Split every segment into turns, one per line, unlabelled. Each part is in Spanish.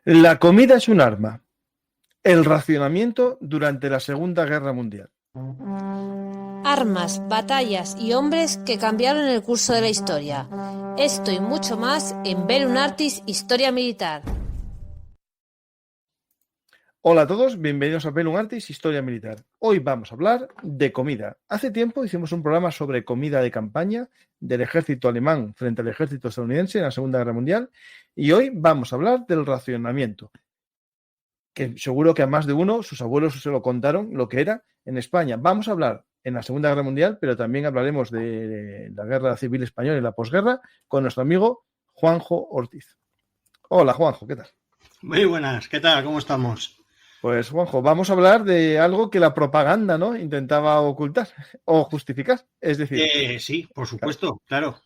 La comida es un arma. El racionamiento durante la Segunda Guerra Mundial.
Armas, batallas y hombres que cambiaron el curso de la historia. Esto y mucho más en Bellum Artis Historia Militar.
Hola a todos, bienvenidos a Bellum Artis Historia Militar. Hoy vamos a hablar de comida. Hace tiempo hicimos un programa sobre comida de campaña del ejército alemán frente al ejército estadounidense en la Segunda Guerra Mundial y hoy vamos a hablar del racionamiento, que seguro que a más de uno sus abuelos se lo contaron lo que era en España. Vamos a hablar en la Segunda Guerra Mundial, pero también hablaremos de la Guerra Civil Española y la posguerra con nuestro amigo Juanjo Ortiz. Hola Juanjo, ¿qué tal?
Muy buenas, ¿qué tal? ¿Cómo estamos?
Pues Juanjo, vamos a hablar de algo que la propaganda, ¿no?, intentaba ocultar o justificar. Es decir,
sí, por supuesto, claro.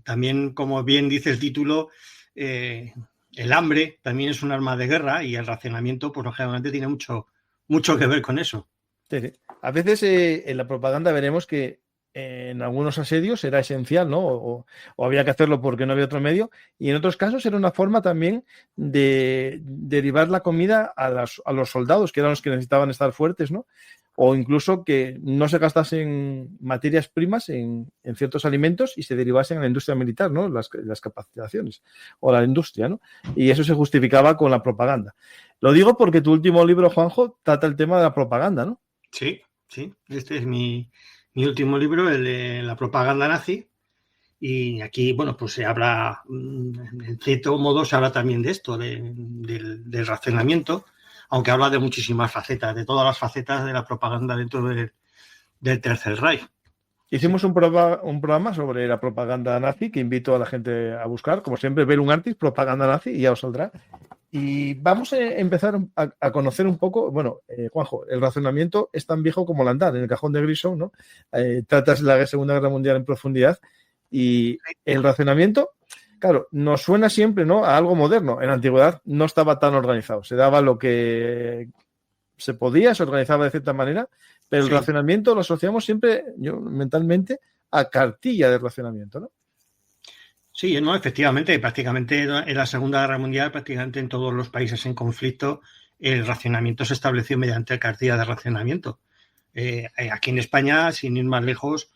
También, como bien dice el título, el hambre también es un arma de guerra y el racionamiento, pues lógicamente tiene mucho que ver con eso.
sí. A veces en la propaganda veremos que en algunos asedios era esencial, ¿no? O había que hacerlo porque no había otro medio, y en otros casos era una forma también de derivar la comida a los soldados, que eran los que necesitaban estar fuertes, ¿no? O incluso que no se gastasen materias primas en ciertos alimentos y se derivasen a la industria militar, ¿no? Las capacitaciones o la industria, ¿no? Y eso se justificaba con la propaganda. Lo digo porque tu último libro, Juanjo, trata el tema de la propaganda, ¿no?
Sí, este es mi último libro, el de la propaganda nazi, y aquí, bueno, pues se habla, en cierto modo se habla también de esto, del racionamiento, aunque habla de muchísimas facetas, de todas las facetas de la propaganda dentro del Tercer Reich.
Hicimos un programa sobre la propaganda nazi que invito a la gente a buscar, como siempre, Bellum Artis, propaganda nazi, y ya os saldrá. Y vamos a empezar a conocer un poco, bueno, Juanjo, el racionamiento es tan viejo como el andar, en el cajón de Grissom, ¿no? Tratas la Segunda Guerra Mundial en profundidad y el racionamiento, claro, nos suena siempre, ¿no?, a algo moderno. En la antigüedad no estaba tan organizado, se daba lo que se podía, se organizaba de cierta manera, pero el racionamiento lo asociamos siempre, yo mentalmente, a cartilla de racionamiento, ¿no?
Sí, no, efectivamente, prácticamente en la Segunda Guerra Mundial, prácticamente en todos los países en conflicto, el racionamiento se estableció mediante cartilla de racionamiento. Aquí en España, sin ir más lejos,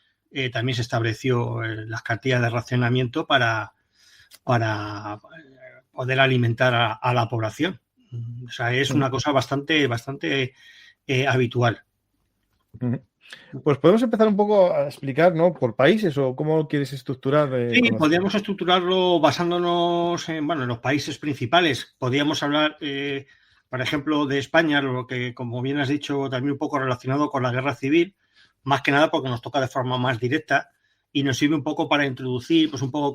también se estableció las cartillas de racionamiento para poder alimentar a la población. O sea, es una cosa bastante habitual.
Pues podemos empezar un poco a explicar, ¿no?, por países o cómo quieres estructurar.
Sí, podríamos estructurarlo basándonos en los países principales. Podríamos hablar, por ejemplo, de España, lo que, como bien has dicho, también un poco relacionado con la guerra civil, más que nada porque nos toca de forma más directa y nos sirve un poco para introducir, pues un poco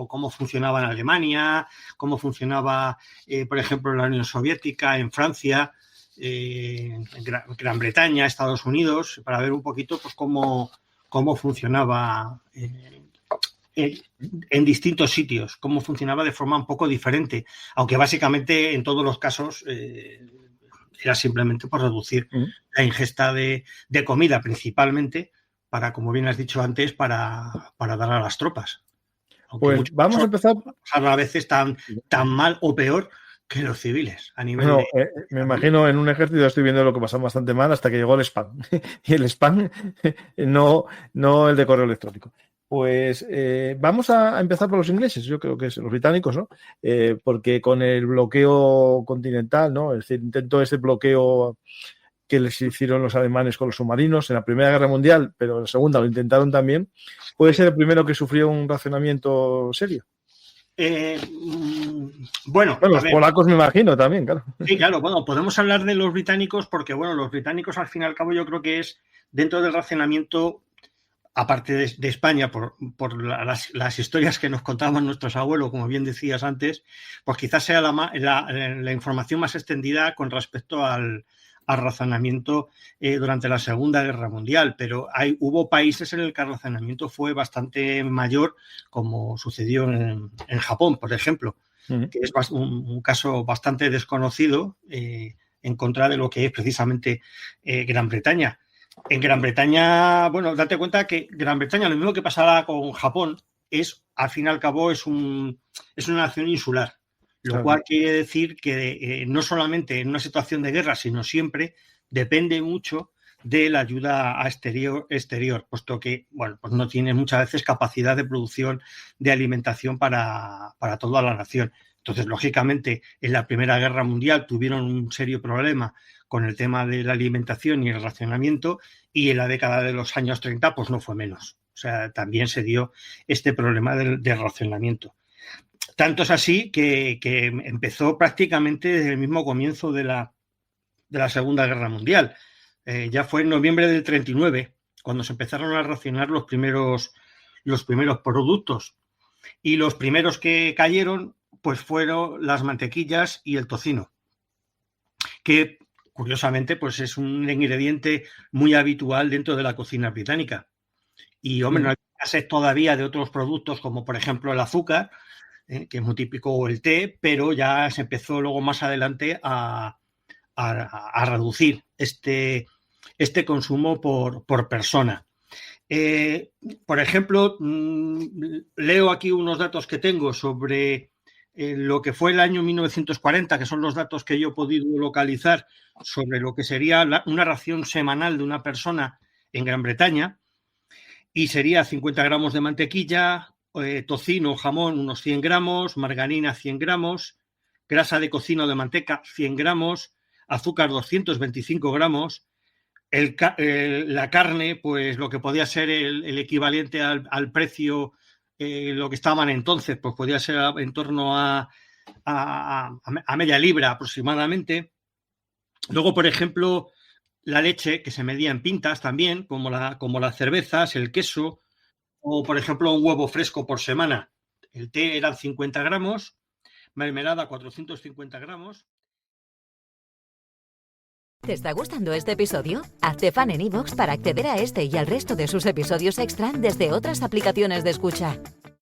cómo funcionaba en Alemania, cómo funcionaba, por ejemplo, en la Unión Soviética, en Francia, en Gran Bretaña, Estados Unidos, para ver un poquito pues cómo funcionaba en distintos sitios, cómo funcionaba de forma un poco diferente, aunque básicamente en todos los casos era simplemente por reducir la ingesta de comida, principalmente para, como bien has dicho antes, para dar a las tropas.
Aunque pues vamos a empezar
a veces tan mal o peor que los civiles a nivel
me imagino en un ejército estoy viendo lo que pasó bastante mal hasta que llegó el spam y el spam no el de correo electrónico. Pues vamos a empezar por los ingleses, yo creo que es los británicos, ¿no? Porque con el bloqueo continental, ¿no?, es decir, intentó ese bloqueo que les hicieron los alemanes con los submarinos en la Primera Guerra Mundial, pero en la Segunda lo intentaron también, puede ser el primero que sufrió un racionamiento serio.
Bueno,
los polacos me imagino también, claro.
Sí, claro, bueno, podemos hablar de los británicos porque, bueno, los británicos al fin y al cabo yo creo que es dentro del racionamiento, aparte de España, por las historias que nos contaban nuestros abuelos, como bien decías antes, pues quizás sea la información más extendida con respecto al racionamiento durante la Segunda Guerra Mundial, pero hubo países en el que el racionamiento fue bastante mayor, como sucedió en Japón, por ejemplo, que es un caso bastante desconocido en contra de lo que es precisamente Gran Bretaña. En Gran Bretaña, bueno, date cuenta que Gran Bretaña, lo mismo que pasaba con Japón, al fin y al cabo es una nación insular. Lo cual quiere decir que no solamente en una situación de guerra, sino siempre depende mucho de la ayuda exterior, puesto que bueno, pues no tiene muchas veces capacidad de producción de alimentación para toda la nación. Entonces, lógicamente, en la Primera Guerra Mundial tuvieron un serio problema con el tema de la alimentación y el racionamiento, y en la década de los años 30 pues no fue menos. O sea, también se dio este problema del racionamiento. Tanto es así que empezó prácticamente desde el mismo comienzo de la Segunda Guerra Mundial. Ya fue en noviembre del 39 cuando se empezaron a racionar los primeros productos. Y los primeros que cayeron pues fueron las mantequillas y el tocino, que curiosamente pues es un ingrediente muy habitual dentro de la cocina británica. Y hombre, no hay escasez todavía de otros productos como por ejemplo el azúcar, que es muy típico, o el té, pero ya se empezó luego más adelante a reducir este consumo por persona. Por ejemplo, leo aquí unos datos que tengo sobre lo que fue el año 1940, que son los datos que yo he podido localizar sobre lo que sería una ración semanal de una persona en Gran Bretaña, y sería 50 gramos de mantequilla, tocino o jamón unos 100 gramos, margarina 100 gramos, grasa de cocina o de manteca 100 gramos, azúcar 225 gramos, la carne, pues lo que podía ser el equivalente al precio, lo que estaban entonces, pues podía ser en torno a media libra aproximadamente. Luego, por ejemplo, la leche, que se medía en pintas también, como las cervezas, el queso, o por ejemplo un huevo fresco por semana. El té eran 50 gramos, mermelada 450 gramos.
¿Te está gustando este episodio? Hazte fan en iVoox para acceder a este y al resto de sus episodios extra desde otras aplicaciones de escucha.